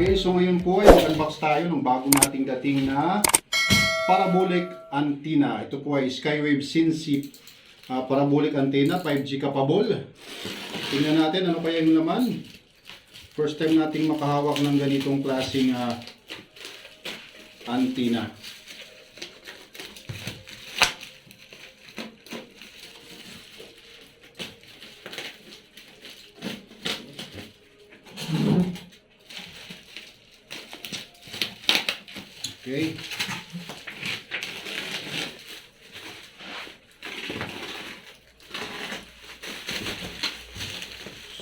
Okay, so ngayon po ay mag-unbox tayo ng bago nating dating na parabolic antenna. Ito po ay Skywave Zensei parabolic antenna, 5G capable. Tingnan natin ano kaya yung laman. First time nating makahawak ng ganitong klaseng antenna. Okay.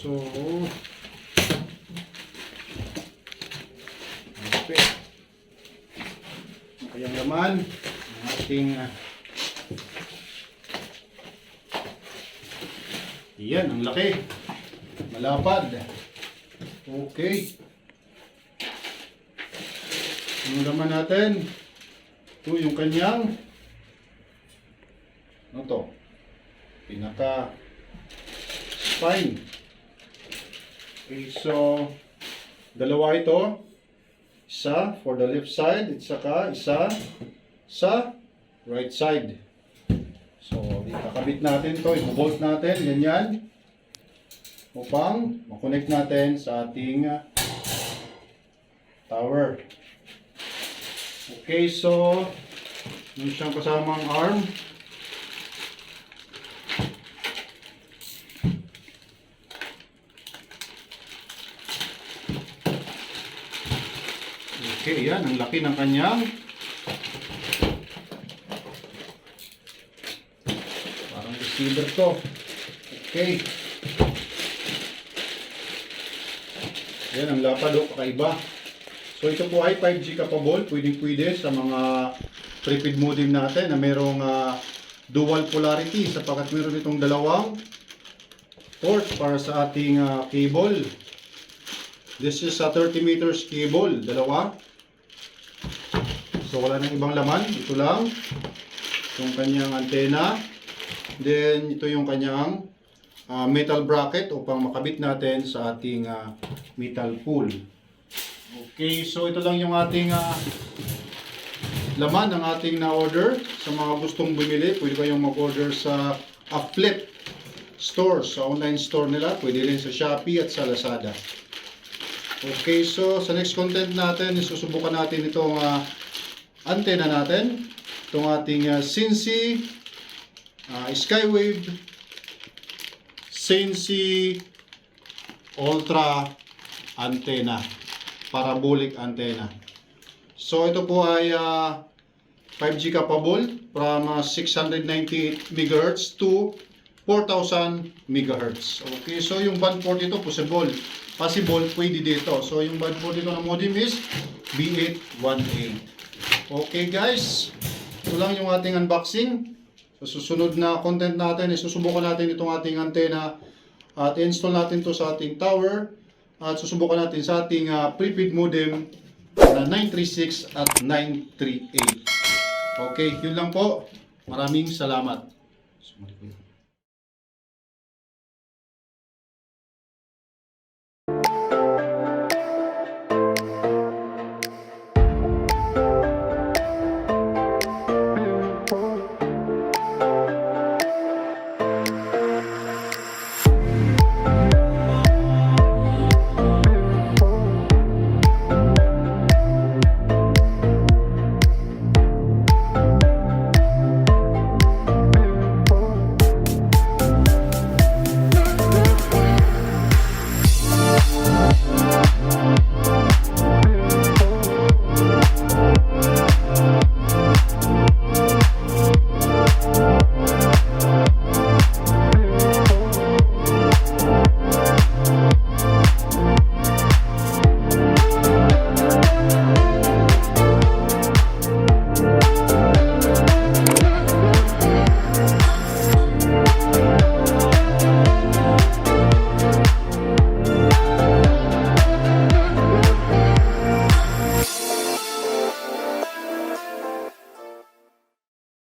So, okay. Kayang laman ng ating yan, ang laki. Malapad. Okay. Ang laman natin, ito yung kanyang ano to, pinaka spine. Okay, so dalawa ito, isa for the left side at saka isa sa right side. So ikakabit natin to, i-bolt natin ganyan upang ma-connect natin sa ating tower. Okay, so yung siyang kasamang arm. Okay, yan, ang laki ng kanyang parang receiver to. Okay. Yan, ang lapad o kakaiba. So ito po ay 5G capable, pwede sa mga prepaid modem natin na merong dual polarity sapagkat meron itong dalawang port para sa ating cable. This is a 30 meters cable, dalawa. So wala nang ibang laman, ito lang yung kanyang antena. Then ito yung kanyang metal bracket upang makabit natin sa ating metal pool. Okay, so ito lang yung ating laman ng ating na-order. Sa mga gustong bumili, pwede kayong mag-order sa Flip store, sa online store nila. Pwede rin sa Shopee at sa Lazada. Okay, so sa next content natin, isusubukan natin itong antenna natin. Itong ating Zensei Skywave Zensei Ultra antenna, parabolic antenna. So ito po ay 5G capable from 698 MHz to 4000 MHz. Okay, so yung band port ito possible pwede dito. So yung band port ito ng modem is B525. Okay guys, ito lang yung ating unboxing. Sa susunod na content natin, isusubukan natin itong ating antenna at install natin to sa ating tower. At susubukan natin sa ating prepaid modem na 936 at 938. Okay, yun lang po. Maraming salamat.